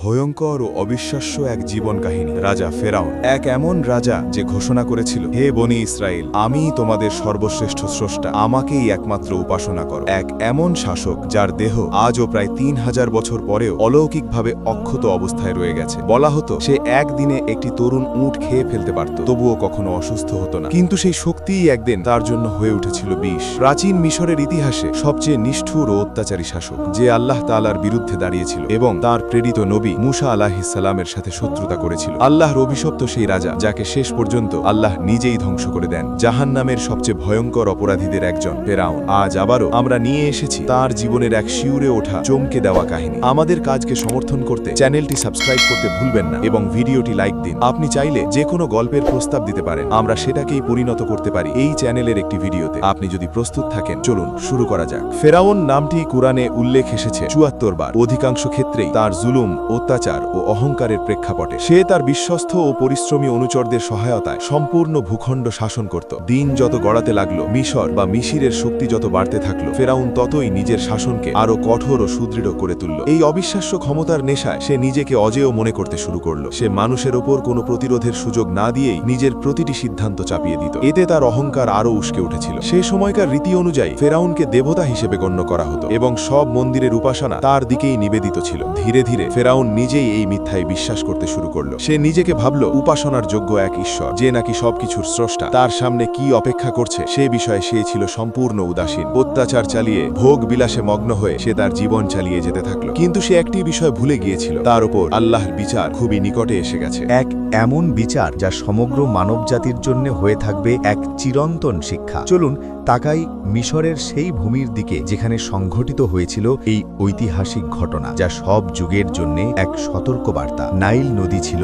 ভয়ঙ্কর ও অবিশ্বাস্য এক জীবন কাহিনী। রাজা ফেরাউন, এক এমন রাজা যে ঘোষণা করেছিল, হে বনি ইসরায়েল, আমি তোমাদের সর্বশ্রেষ্ঠ স্রষ্টা, আমাকেই একমাত্র উপাসনা করো। এক এমন শাসক যার দেহ আজও প্রায় 3000 বছর পরেও অলৌকিকভাবে অক্ষত অবস্থায় রয়ে গেছে। বলা হতো সে একদিনে একটি তরুণ উট খেয়ে ফেলতে পারত, তবুও কখনো অসুস্থ হতো না। কিন্তু সেই শক্তিই একদিন তার জন্য হয়ে উঠেছিল বিষ। প্রাচীন মিশরের ইতিহাসে সবচেয়ে নিষ্ঠুর ও অত্যাচারী শাসক, যে আল্লাহ তাআলার বিরুদ্ধে দাঁড়িয়েছিল এবং তার প্রেরিত নবী মুসা আলাইহিস সালামের সাথে শত্রুতা করেছিল। আল্লাহর অভিশপ্ত সেই রাজা, যাকে শেষ পর্যন্ত আল্লাহ নিজেই ধ্বংস করে দেন। জাহান্নামের সবচেয়ে ভয়ঙ্কর অপরাধীদের একজন ফেরাউন। আজ আবারও আমরা নিয়ে এসেছি তার জীবনের এক শিউরে ওঠা, চমকে দেওয়া কাহিনী। আমাদের কাজকে সমর্থন করতে চ্যানেলটি সাবস্ক্রাইব করতে ভুলবেন না এবং ভিডিওটি লাইক দিন। আপনি চাইলে যে কোনো গল্পের প্রস্তাব দিতে পারেন, আমরা সেটাকেই পরিণত করতে পারি এই চ্যানেলের একটি ভিডিওতে। আপনি যদি প্রস্তুত থাকেন, চলুন শুরু করা যাক। ফেরাউন নামটি কুরআনে উল্লেখ এসেছে 74 বার। অধিকাংশ ক্ষেত্রেই তার জুলুম, অত্যাচার ও অহংকারের প্রেক্ষাপটে। সে তার বিশ্বস্ত ও পরিশ্রমী অনুচরদের সহায়তায় সম্পূর্ণ ভূখণ্ড শাসন করত। দিন যত গড়াতে লাগলো, মিশর বা মিশিরের শক্তি যত বাড়তে থাকলো, ফেরাউন ততই নিজের শাসনকে আরো কঠোর ও সুদৃঢ় করে তুলল। এই অবিশ্বাস্য ক্ষমতার নেশায় সে নিজেকে অজেয় মনে করতে শুরু করলো। সে মানুষের ওপর কোনো প্রতিরোধের সুযোগ না দিয়েই নিজের প্রতিটি সিদ্ধান্ত চাপিয়ে দিত। এতে তার অহংকার আরো উস্কে উঠেছিল। সে সময়কার রীতি অনুযায়ী ফেরাউনকে দেবতা হিসেবে গণ্য করা হতো এবং সব মন্দিরের উপাসনা তার দিকেই নিবেদিত ছিল। ধীরে ধীরে ফেরাউন নিজেই এই মিথ্যায় বিশ্বাস করতে শুরু করলো। সে নিজেকে ভাবল উপাসনার যোগ্য এক ঈশ্বর, যে নাকি সবকিছুর স্রষ্টা। তার সামনে কি অপেক্ষা করছে সে বিষয়ে সে ছিল সম্পূর্ণ উদাসীন। অত্যাচার চালিয়ে, ভোগ বিলাসে মগ্ন হয়ে সে তার জীবন চালিয়ে যেতে থাকলো। কিন্তু সে একটি বিষয় ভুলে গিয়েছিল, তার উপর আল্লাহর বিচার খুবই নিকটে এসে গেছে। এক এমন বিচার যা সমগ্র মানবজাতির জন্য হয়ে থাকবে এক চিরন্তন শিক্ষা। চলুন তাকাই মিশরের সেই ভূমির দিকে যেখানে সংঘটিত হয়েছিল এই ঐতিহাসিক ঘটনা, যা সব যুগের জন্য এক সতর্কবার্তা। নাইল নদী ছিল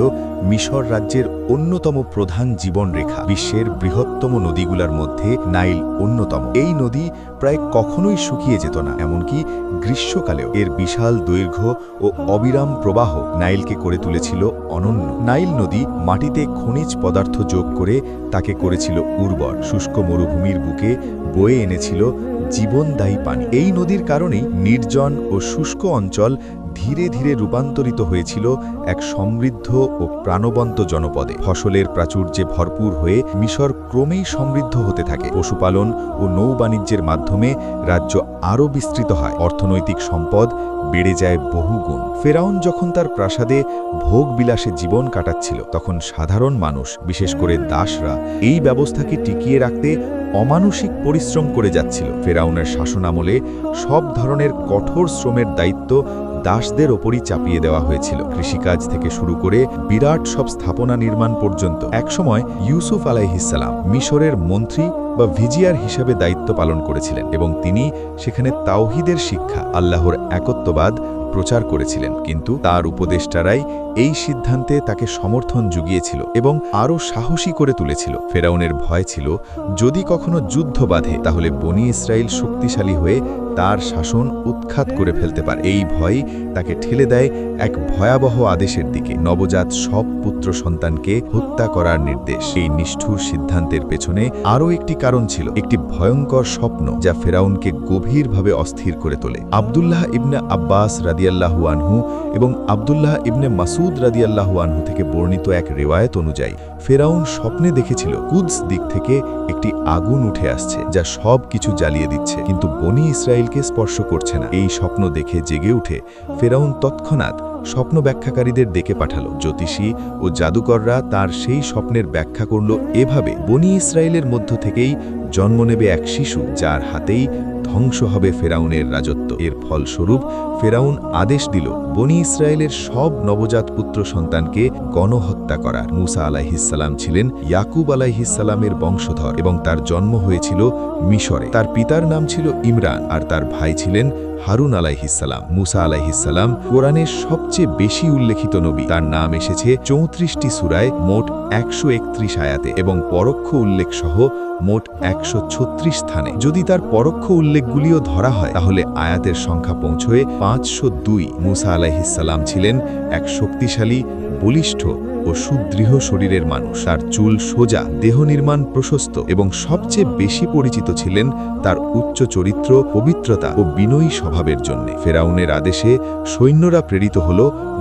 মিশর রাজ্যের অন্যতম প্রধান জীবনরেখা। বিশ্বের বৃহত্তম নদীগুলোর মধ্যে নাইল অন্যতম। এই নদী প্রায় কখনোই শুকিয়ে যেত না, এমনকি গ্রীষ্মকালেও। এর বিশাল দৈর্ঘ্য ও অবিরাম প্রবাহ নাইলকে করে তুলেছিল অনন্য। নাইল নদী মাটিতে খনিজ পদার্থ যোগ করে তাকে করেছিল উর্বর। শুষ্ক মরুভূমির বুকে বয়ে এনেছিল জীবনদায়ী পানি। এই নদীর কারণেই নির্জন ও শুষ্ক অঞ্চল ধীরে ধীরে রূপান্তরিত হয়েছিল এক সমৃদ্ধ ও প্রাণবন্ত জনপদে। ফসলের প্রাচুর্যে ভরপুর হয়ে মিশর ক্রমেই সমৃদ্ধ হতে থাকে। পশুপালন ও নৌবাণিজ্যের মাধ্যমে রাজ্য আরও বিস্তৃত হয়। অর্থনৈতিক সম্পদ বেড়ে যায় বহুগুণ। ফেরাউন যখন তার প্রাসাদে ভোগ বিলাসে জীবন কাটাচ্ছিল, তখন সাধারণ মানুষ, বিশেষ করে দাসরা, এই ব্যবস্থাকে টিকিয়ে রাখতে অমানুষিক পরিশ্রম করে যাচ্ছিল। ফেরাউনের শাসনামলে সব ধরনের কঠোর শ্রমের দায়িত্ব দাসদের ওপরই চাপিয়ে দেওয়া হয়েছিল। কৃষিকাজ থেকে শুরু করে বিরাট সব স্থাপনা নির্মাণ পর্যন্ত। একসময় ইউসুফ আলাইহিস সালাম মিশরের মন্ত্রী বা ভিজিয়ার হিসেবে দায়িত্ব পালন করেছিলেন এবং তিনি সেখানে তাওহীদের শিক্ষা, আল্লাহর একত্ববাদ প্রচার করেছিলেন। কিন্তু তার উপদেষ্টারাই এই সিদ্ধান্তে তাকে সমর্থন জুগিয়েছিল এবং আরও সাহসী করে তুলেছিল। ফেরাউনের ভয় ছিল, যদি কখনো যুদ্ধ বাধে তাহলে বনি ইসরায়েল শক্তিশালী হয়ে তার শাসন উৎখাত করে ফেলতে পারে। এই ভয় তাকে ঠেলে দেয় এক ভয়াবহ আদেশের দিকে, নবজাত সব পুত্র সন্তানকে হত্যা করার নির্দেশ। এই নিষ্ঠুর সিদ্ধান্তের পেছনে আরও একটি কারণ ছিল, একটি ভয়ঙ্কর স্বপ্ন যা ফেরাউনকে গভীরভাবে অস্থির করে তোলে। আব্দুল্লাহ ইবনে আব্বাস রাদিয়াল্লাহু আনহু এবং আব্দুল্লাহ ইবনে মাসুদ রাদিয়াল্লাহু আনহু থেকে বর্ণিত এক রিওয়ায়াত অনুযায়ী ফেরাউন স্বপ্নে দেখেছিল কুদস দিক থেকে একটি আগুন উঠে আসছে, যা সব কিছু জ্বালিয়ে দিচ্ছে, কিন্তু বনি ইসরায়েলকে স্পর্শ করছে না। এই স্বপ্ন দেখে জেগে উঠে ফেরাউন তৎক্ষণাৎ স্বপ্ন ব্যাখ্যাকারীদের ডেকে পাঠালো। জ্যোতিষী ও জাদুকররা তার সেই স্বপ্নের ব্যাখ্যা করল এভাবে: বনি ইসরায়েলের মধ্য থেকেই জন্ম নেবে এক শিশু, যার হাতেই ধ্বংস হবে ফেরাউনের রাজত্ব। এর ফলস্বরূপ ফেরাউন আদেশ দিল বনি ইসরায়েলের সব নবজাত পুত্র সন্তানকে গণহত্যা করার। মুসা আলাইহিস সালাম ছিলেন ইয়াকুব আলাইহিস সালামের বংশধর এবং তার জন্ম হয়েছিল মিশরে। তার পিতার নাম ছিল ইমরান আর তার ভাই ছিলেন হারুন আলাইহিস সালাম। মুসা আলাইহিস সালাম কোরআনের সবচেয়ে বেশি উল্লেখিত নবী। তার নাম এসেছে 34টি সূরায়, মোট 131 আয়াতে এবং পরোক্ষ উল্লেখ সহ মোট 136 স্থানে। যদি তার পরোক্ষ উল্লেখগুলিও ধরা হয় তাহলে আয়াতের সংখ্যা পৌঁছয় 502। মুসা আলাইহিস সালাম ছিলেন এক শক্তিশালী, বলিষ্ঠ ও সুদৃঢ় শরীরের মানুষ। তার চুল সোজা, দেহ নির্মাণ প্রশস্ত এবং সবচেয়ে বেশি পরিচিত ছিলেন তার উচ্চ চরিত্র, পবিত্রতা ও বিনয়ী স্বভাবের জন্য। ফেরাউনের আদেশে সৈন্যরা প্রেরিত হল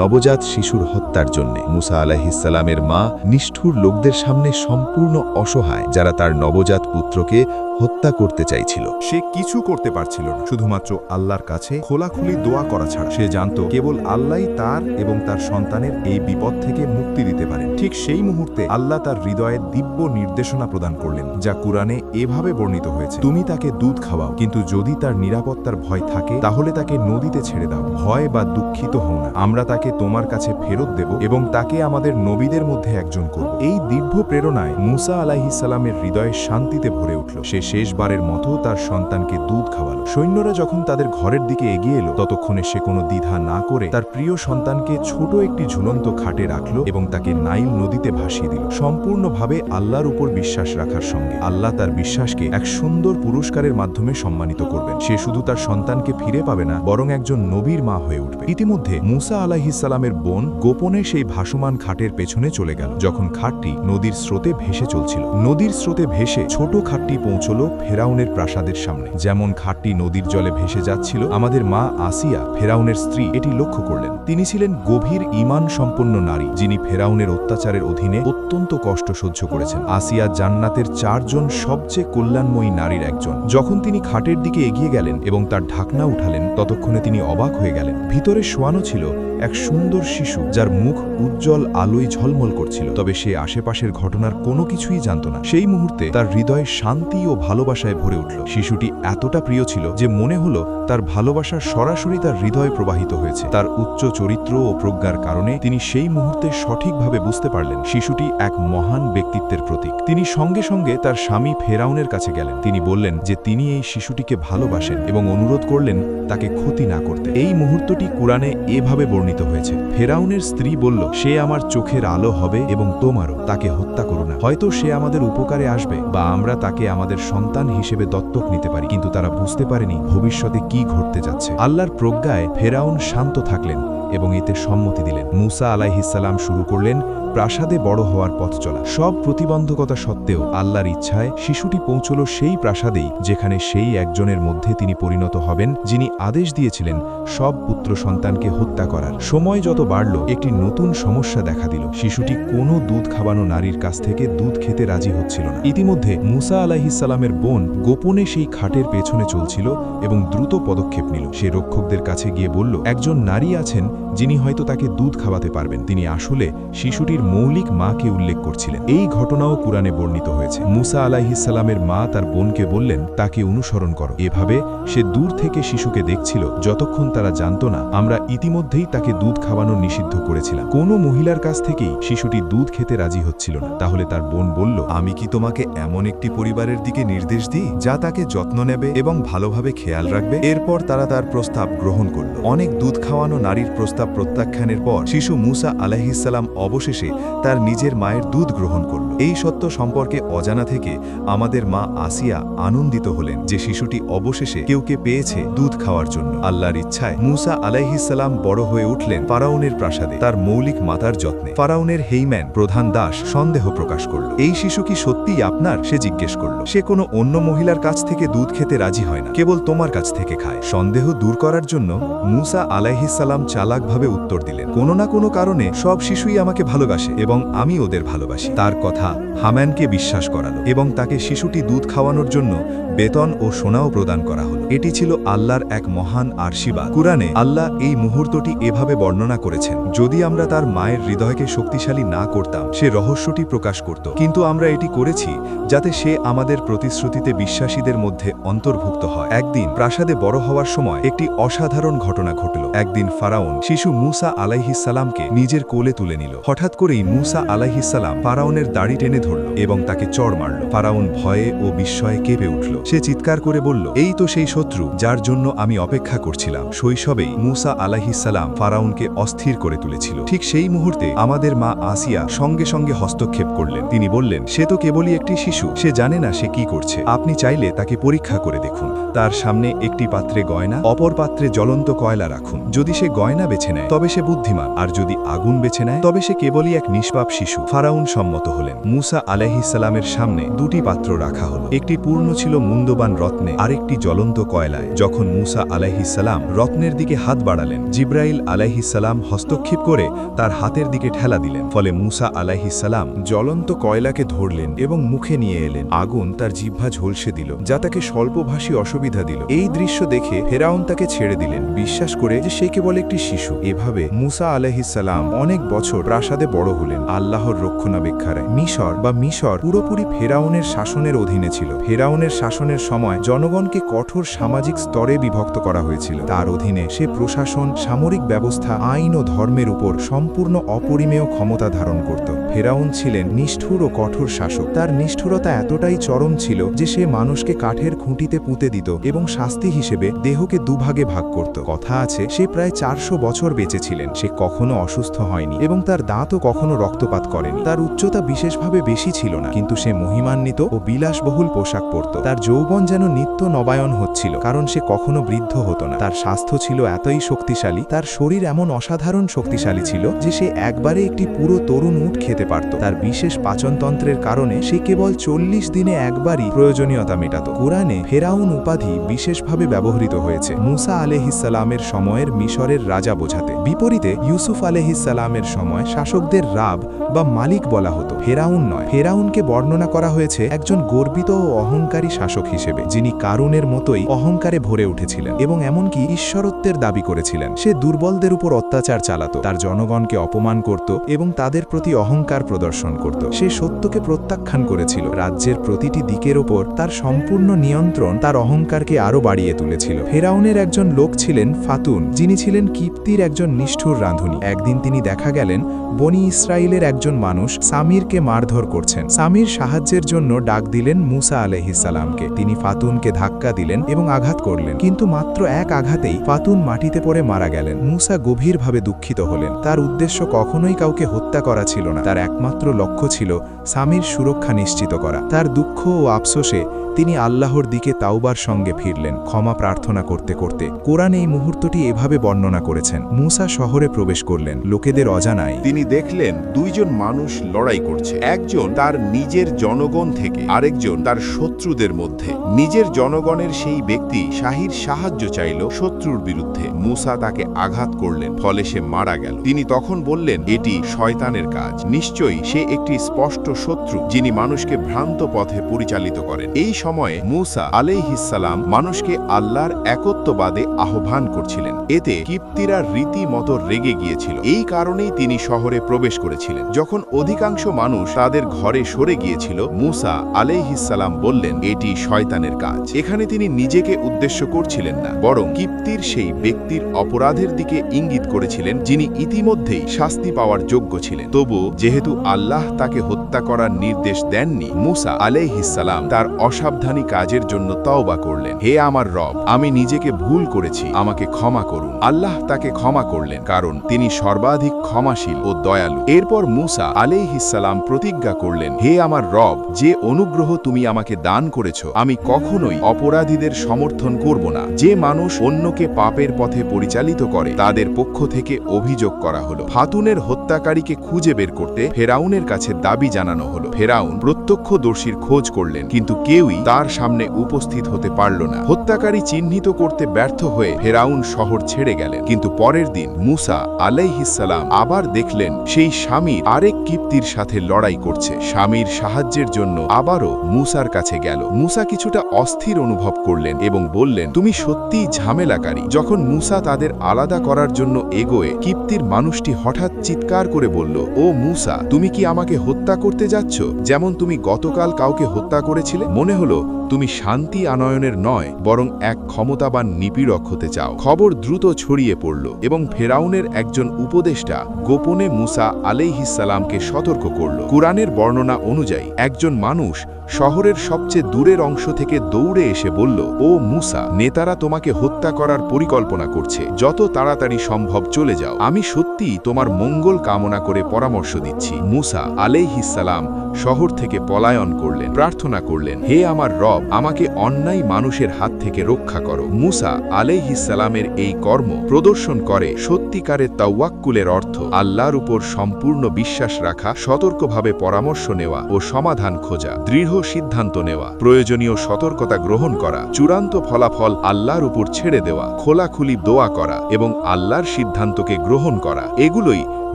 নবজাত শিশুর হত্যার জন্য। মুসা আলাইহিসসালামের মা নিষ্ঠুর লোকদের সামনে সম্পূর্ণ অসহায়, যারা তার নবজাত পুত্রকে হত্যা করতে চাইছিল। সে কিছু করতে পারছিল না, শুধুমাত্র আল্লাহর কাছে খোলাখুলি দোয়া করা ছাড়া। সে জানত কেবল আল্লাহই তার এবং তার সন্তানের এই বিপদ থেকে মুক্তি দিতে পারেন। ঠিক সেই মুহূর্তে আল্লাহ তার হৃদয়ে দিব্য নির্দেশনা প্রদান করলেন, যা কুরআনে এভাবে বর্ণিত হয়েছে: তুমি তাকে দুধ খাওয়াও, কিন্তু যদি তার নিরাপত্তার ভয় থাকে তাহলে তাকে নদীতে ছেড়ে দাও। ভয় বা দুঃখিত হও না, আমরা তাকে তোমার কাছে ফেরত দেব এবং তাকে আমাদের নবীদের মধ্যে একজন করব। এই দীর্ঘ প্রেরণায় মুসা আলাইহিসসালামের হৃদয়ে শান্তিতে ভরে উঠল। সে শেষবারের মতো তার সন্তানকে দুধ খাওয়ালো। সৈন্যরা যখন তাদের ঘরের দিকে এগিয়ে এলো, ততক্ষণে সে কোনো দ্বিধা না করে তার প্রিয় সন্তানকে ছোট একটি ঝুলন্ত খাটে রাখল এবং তাকে নাইল নদীতে ভাসিয়ে দিল, সম্পূর্ণভাবে আল্লাহর উপর বিশ্বাস রাখার সঙ্গে। আল্লাহ তার বিশ্বাসকে এক সুন্দর পুরস্কারের মাধ্যমে সম্মানিত করবেন। সে শুধু তার সন্তানকে ফিরে পাবে না, বরং একজন নবীর মা হয়ে উঠবে। ইতিমধ্যে মুসা আলাইহিসসালামের বোন গোপনে সেই ভাসমান খাটের পেছনে চলে গেল। যখন খাটটি নদীর স্রোতে ভেসে চলছিল, নদীর স্রোতে ভেসে ছোট খাটটি পৌঁছল ফেরাউনের প্রাসাদের সামনে। যেমন খাটটি নদীর জলে ভেসে যাচ্ছিল, আমাদের মা আসিয়া, ফেরাউনের স্ত্রী, এটি লক্ষ্য করলেন। তিনি ছিলেন গভীর ঈমান সম্পন্ন নারী, যিনি ফেরাউনের অত্যাচারের অধীনে অত্যন্ত কষ্ট সহ্য করেছেন। আসিয়া জান্নাতের 4 জন সবচেয়ে কল্যাণময়ী নারীর একজন। যখন তিনি খাটের দিকে এগিয়ে গেলেন এবং তার ঢাকনা উঠালেন, ততক্ষণে তিনি অবাক হয়ে গেলেন। ভিতরে শোয়ানো ছিল এক সুন্দর শিশু, যার মুখ উজ্জ্বল আলোয় ঝলমল করছিল। তবে সে আশেপাশের ঘটনার কোনো কিছুই জানত না। সেই মুহূর্তে তার হৃদয় শান্তি ও ভালোবাসায় ভরে উঠল। শিশুটি এতটা প্রিয় ছিল যে মনে হলো তার ভালোবাসা সরাসরি তার হৃদয়ে প্রবাহিত হয়েছে। তার উচ্চ চরিত্র ও প্রজ্ঞার কারণে তিনি সেই মুহূর্তে সঠিকভাবে বুঝতে পারলেন শিশুটি এক মহান ব্যক্তিত্বের প্রতীক। তিনি সঙ্গে সঙ্গে তার স্বামী ফেরাউনের কাছে গেলেন। তিনি বললেন যে তিনি এই শিশুটিকে ভালোবাসেন এবং অনুরোধ করলেন তাকে ক্ষতি না করতে। এই মুহূর্তটি কুরআনে এভাবে বর্ণিত হয়েছে: ফেরাউনের স্ত্রী বলল, সে আমার চোখের আলো হবে এবং তোমারও, তাকে হত্যা করো না। হয়তো সে আমাদের উপকারে আসবে বা আমরা তাকে আমাদের সন্তান হিসেবে দত্তক নিতে পারি। কিন্তু তারা বুঝতে পারেনি ভবিষ্যতে কি ঘটতে যাচ্ছে। আল্লাহর প্রজ্ঞায় ফেরাউন শান্ত থাকলেন এবং এতে সম্মতি দিলেন। মুসা আলাইহিসসালাম শুরু করলেন প্রাসাদে বড় হওয়ার পথ চলা। সব প্রতিবন্ধকতা সত্ত্বেও আল্লাহর ইচ্ছায় শিশুটি পৌঁছল সেই প্রাসাদেই যেখানে সেই একজনের মধ্যে তিনি পরিণত হবেন, যিনি আদেশ দিয়েছিলেন সব পুত্র সন্তানকে হত্যা করার। সময় যত বাড়ল, একটি নতুন সমস্যা দেখা দিল। শিশুটি কোনো দুধ খাওয়ানো নারীর কাছ থেকে দুধ খেতে রাজি হচ্ছিল না। ইতিমধ্যে মুসা আলাইহিসসালামের বোন গোপনে সেই খাটের পেছনে চলছিল এবং দ্রুত পদক্ষেপ নিল। সে রক্ষকদের কাছে গিয়ে বলল, একজন নারী আছেন যিনি হয়তো তাকে দুধ খাওয়াতে পারবেন। তিনি আসলে শিশুটির মৌলিক মাকে উল্লেখ করছিলেন। এই ঘটনাও কুরআনে বর্ণিত হয়েছে। মুসা আলাইহিসসালামের মা তার বোনকে বললেন, তাকে অনুসরণ করো। এভাবে সে দূর থেকে শিশুকে দেখছিল, যতক্ষণ তারা জানত না আমরা ইতিমধ্যেই তাকে দুধ খাওয়ানো নিষিদ্ধ করেছিলাম। কোনো মহিলার কাছ থেকেই শিশুটি দুধ খেতে রাজি হচ্ছিল না। তাহলে তার বোন বলল, আমি কি তোমাকে এমন একটি পরিবারের দিকে নির্দেশ দিই যা তাকে যত্ন নেবে এবং ভালোভাবে খেয়াল রাখবে? এরপর তারা তার প্রস্তাব গ্রহণ করল। অনেক দুধ খাওয়ানো নারীর প্রস্তাব প্রত্যাখ্যানের পর শিশু মুসা আলাইহিসসালাম অবশেষে তার নিজের মায়ের দুধ গ্রহণ করল। এই সত্য সম্পর্কে অজানা থেকে আমাদের মা আসিয়া আনন্দিত হলেন যে শিশুটি অবশেষে কেউকে পেয়েছে দুধ খাওয়ার জন্য। আল্লাহর ইচ্ছায় মুসা আলাইহিসসালাম বড় হয়ে উঠলেন ফারাউনের প্রাসাদে, তার মৌলিক মাতার যত্নে। ফারাউনের হেইম্যান, প্রধান দাস, সন্দেহ প্রকাশ করল। এই শিশু কি সত্যিই আপনার? সে জিজ্ঞেস করল। সে কোনো অন্য মহিলার কাছ থেকে দুধ খেতে রাজি হয় না, কেবল তোমার কাছ থেকে খায়। সন্দেহ দূর করার জন্য মুসা আলাইহিসসালাম চালাকভাবে উত্তর দিলেন, কোনো না কোনো কারণে সব শিশুই আমাকে ভালোবাসে এবং আমি ওদের ভালোবাসি। তার কথা হামানকে বিশ্বাস করালো এবং তাকে শিশুটি দুধ খাওয়ানোর জন্য বেতন ও সোনাও প্রদান করা হলো। এটি ছিল আল্লাহর এক মহান আশীর্বাদ। কুরআনে আল্লাহ এই মুহূর্তটি এভাবে বর্ণনা করেছেন, যদি আমরা তার মায়ের হৃদয়কে শক্তিশালী না করতাম, সে রহস্যটি প্রকাশ করত, কিন্তু আমরা এটি করেছি যাতে সে আমাদের প্রতিশ্রুতিতে বিশ্বাসীদের মধ্যে অন্তর্ভুক্ত হয়। একদিন প্রাসাদে বড় হওয়ার সময় একটি অসাধারণ ঘটনা ঘটল। একদিন ফারাউন শিশু মুসা আলাইহিসসালামকে নিজের কোলে তুলে নিল। হঠাৎ করেই মুসা আলাইহিসসালাম ফারাউনের দাড়ি টেনে ধরল এবং তাকে চড় মারল। ফারাউন ভয়ে ও বিস্ময়ে কেঁপে উঠল। সে চিৎকার করে বলল, এই তো সেই শত্রু যার জন্য আমি অপেক্ষা করছিলাম। শৈশবেই মুসা আলাইহিসসালাম ফারাউনকে অস্থির করে তুলেছিল। ঠিক সেই মুহূর্তে আমাদের মা আসিয়া সঙ্গে সঙ্গে হস্তক্ষেপ করলেন। তিনি বললেন, সে তো কেবলই একটি শিশু, সে জানে না সে কি করছে। আপনি চাইলে তাকে পরীক্ষা করে দেখুন। তার সামনে একটি পাত্রে গয়না, অপর পাত্রে জ্বলন্ত কয়লা রাখুন। যদি সে গয়না বেছে নেয় তবে সে বুদ্ধিমান, আর যদি আগুন বেছে নেয় তবে সে কেবলই এক নিষ্পাপ শিশু। ফারাউন সম্মত হলেন। মুসা আলাইহিসসালামের সামনে দুটি পাত্র রাখা হলো। একটি পূর্ণ ছিল মূল্যবান রত্নে, আরেকটি জ্বলন্ত কয়লায়। যখন মুসা আলাইহিসসালাম রত্নের দিকে হাত বাড়ালেন, জিব্রাইল আলাইহিসসালাম হস্তক্ষেপ করে তার হাতের দিকে ঠেলা দিলেন। ফলে মুসা আলাইহিসসালাম জ্বলন্ত কয়লাকে ধরলেন এবং মুখে নিয়ে এলেন। আগুন তার জিহ্বা ঝলসে দিল, যা তাকে স্বল্পভাষী অসুবিধা দিল। এই দৃশ্য দেখে ফেরাউন তাকে ছেড়ে দিলেন, বিশ্বাস করে যে সে কেবল একটি শিশু। এভাবে মুসা আলাইহিসসালাম অনেক বছর প্রাসাদে বড় হলেন, আল্লাহর রক্ষণাবেক্ষায়। মিশর পুরোপুরি ফেরাউনের শাসনের অধীনে ছিল। ফেরাউনের শাসনের সময় জনগণকে কঠোর সামাজিক স্তরে বিভক্ত করা হয়েছিল। তার অধীনে সে প্রশাসন, সামরিক ব্যবস্থা, আইন ও ধর্মের উপর সম্পূর্ণ অপরিমেয় ক্ষমতা ধারণ করত। ফেরাউন ছিলেন নিষ্ঠুর ও কঠোর শাসক। তার নিষ্ঠুরতা এতটাই চরম ছিল যে সে মানুষকে কাঠের খুঁটিতে পুঁতে দিত এবং শাস্তি হিসেবে দেহকে দুভাগে ভাগ করত। কথা আছে, সে প্রায় 400 বছর বেঁচে ছিলেন। সে কখনো অসুস্থ হয়নি এবং তার দাঁতও কখনো রক্তপাত করেনি। তার উচ্চতা বিশেষভাবে বেশি ছিল না, কিন্তু সে মহিমান্বিত ও বিলাসবহুল পোশাক পরত। তার যৌবন যেন নিত্য নবায়ন হচ্ছিল, কারণ সে কখনো বৃদ্ধ হতো না। তার স্বাস্থ্য ছিল এতই শক্তিশালী, তার শরীর এমন অসাধারণ শক্তিশালী ছিল যে সে একবারে একটি পুরো তরুণ উট খেতে পারত। তার বিশেষ পাচনতন্ত্রের কারণে সে কেবল 40 দিনে একবারই প্রয়োজনীয়তা মেটাত। কোরআনে ফেরাউন উপাধি বিশেষভাবে ব্যবহৃত হয়েছে মুসা আলাইহিসসালামের সময়ের মিশরের রাজা বোঝাতে। বিপরীতে ইউসুফ আলাইহিসসালামের সময় শাসকদের রাব বা মালিক বলা হতো, ফেরাউন নয়। ফেরাউনকে বর্ণনা করা হয়েছে একজন গর্বিত ও অহংকারী শাসক হিসেবে, যিনি কারুনের মতোই অহংকারে ভরে উঠেছিলেন এবং এমনকি ঈশ্বরত্বের দাবি করেছিলেন। সে দুর্বলদের উপর অত্যাচার চালাত, তার জনগণকে অপমান করত এবং তাদের প্রতি অহংকার প্রদর্শন করত। সে সত্যকে প্রত্যাখ্যান করেছিল। রাজ্যের প্রতিটি দিকের ওপর তার সম্পূর্ণ নিয়ন্ত্রণ তার অহংকারকে আরও বাড়িয়ে তুলেছিল। ফেরাউনের একজন লোক ছিলেন ফাতুন, যিনি ছিলেন কিপ্তির একজন নিষ্ঠুর রাঁধুনি। একদিন তিনি দেখা গেলেন বনি ইসরায়েলের একজন মানুষ সামিরকে মারধর করছেন। সামির সাহায্যের জন্য ডাক দিলেন মুসা আলাইহিসসালামকে। তিনি ফাতুনকে ধাক্কা দিলেন এবং আঘাত করলেন, কিন্তু মাত্র এক আঘাতেই ফাতুন মাটিতে পড়ে মারা গেলেন। মুসা গভীরভাবে দুঃখিত হলেন। তার উদ্দেশ্য কখনোই কাউকে হত্যা করা ছিল না, তার একমাত্র লক্ষ্য ছিল সামির সুরক্ষা নিশ্চিত করা। তার দুঃখ ও আফসোসে তিনি আল্লাহর দিকে তাওবার সঙ্গে ফিরলেন, ক্ষমা প্রার্থনা করতে করতে। কোরআন এই মুহূর্তটি এভাবে বর্ণনা করেছেন। মুসা শহরে প্রবেশ করলেন, লোকেদের অজানায় তিনি দেখলেন দুইজন মানুষ লড়াই করছে, একজন তার নিজের জনগণ থেকে, আরেকজন তার শত্রুদের মধ্যে। নিজের জনগণের সেই ব্যক্তি শাহীর সাহায্য চাইল শত্রুর বিরুদ্ধে। মুসা তাকে আঘাত করলেন, ফলে সে মারা গেল। তিনি তখন বললেন, এটি শয়তানের কাজ। নিশ্চয়ই সে একটি স্পষ্ট শত্রু, যিনি মানুষকে ভ্রান্ত পথে পরিচালিত করেন। এই সময়ে মুসা আলাইহিসসালাম মানুষকে আল্লাহর একত্ববাদে আহ্বান করছিলেন। এতে কিপ্তিরা রীতিমতো রেগে গিয়েছিল। এই কারণেই তিনি শহরে প্রবেশ করেছিলেন। যখন অধিকাংশ মানুষ তাদের ঘরে সরে গিয়েছিল, মুসা আলাইহিসসালাম বললেন, এটি শয়তানের কাজ। এখানে তিনি নিজেকে উদ্দেশ্য করছিলেন না, বরং কিপ্তির সেই ব্যক্তির অপরাধের দিকে ইঙ্গিত করেছিলেন, যিনি ইতিমধ্যেই শাস্তি পাওয়ার যোগ্য ছিলেন। তবু যেহেতু আল্লাহ তাকে হত্যা করার নির্দেশ দেননি, মুসা আলাইহিসসালাম তার অসাবধানী কাজের জন্য তওবা করলেন। হে আমার রব, আমি নিজেকে ভুল করেছি, আমাকে ক্ষমা করুন। আল্লাহ তাকে ক্ষমা করলেন, কারণ তিনি সর্বাধিক ক্ষমাশীল ও দয়ালু। এরপর মুসা আলাইহিসসালাম প্রতিজ্ঞা করলেন, হে আমার রব, যে অনুগ্রহ তুমি আমাকে দান করেছ, আমি কখনোই অপরাধীদের সমর্থন করব না। যে মানুষ অন্যকে পাপের পথে পরিচালিত করে, তাদের পক্ষ থেকে অভিযোগ করা হলো। ফাতুনের হত্যাকারীকে খুঁজে বের করতে ফেরাউনের কাছে দাবি জানানো হলো। ফেরাউন প্রত্যক্ষদর্শীর খোঁজ করলেন, কিন্তু কেউই তার সামনে উপস্থিত হতে পারল না। হত্যাকারী চিহ্নিত করতে ব্যর্থ হয়ে ফেরাউন শহর ছেড়ে গেলেন। কিন্তু পরের দিন মুসা আলাইহিসসালাম আবার দেখলেন সেই স্বামীর আরেক কিপ্তির সাথে লড়াই করছে। স্বামীর সাহায্যের জন্য আবারও মুসার কাছে গেল। মুসা কিছুটা অস্থির অনুভব করলেন এবং বললেন, তুমি সত্যিই ঝামেলাকারী। যখন মুসা তাদের আলাদা করার জন্য এগোয়, কিপ্তির মানুষটি হঠাৎ চিৎকার করে বলল, ও মুসা, তুমি কি আমাকে হত্যা করতে যাচ্ছ, যেমন তুমি গতকাল কাউকে হত্যা করেছিলে? মনে হলো তুমি শান্তি আনয়নের নয়, বরং এক ক্ষমতাবান নিপীড়ক হতে চাও। খবর দ্রুত ছড়িয়ে পড়ল এবং ফেরাউনের একজন উপদেষ্টা গোপনে মুসা আলাইহিসসালামকে সতর্ক করল। কুরআনের বর্ণনা অনুযায়ী একজন মানুষ শহরের সবচেয়ে দূরের অংশ থেকে দৌড়ে এসে বলল, ও মুসা, নেতারা তোমাকে হত্যা করার পরিকল্পনা করছে, যত তাড়াতাড়ি সম্ভব চলে যাও। আমি সত্যিই তোমার মঙ্গল কামনা করে পরামর্শ দিচ্ছি। মুসা আলাইহিসসালাম শহর থেকে পলায়ন করলেন, প্রার্থনা করলেন, হে আমার রব, আমাকে অন্যায় মানুষের হাত থেকে রক্ষা করো। মুসা আলাইহিসসালামের এই কর্ম প্রদর্শন করে সত্যিকারের তাওয়াক্কুলের অর্থ আল্লাহর উপর সম্পূর্ণ বিশ্বাস রাখা, সতর্কভাবে পরামর্শ নেওয়া ও সমাধান খোঁজা, দৃঢ় সিদ্ধান্ত নেওয়া, প্রয়োজনীয় সতর্কতা গ্রহণ করা, চূড়ান্ত ফলাফল আল্লাহর উপর ছেড়ে দেওয়া, খোলাখুলি দোয়া করা এবং আল্লাহর সিদ্ধান্তকে গ্রহণ করা, এগুলোই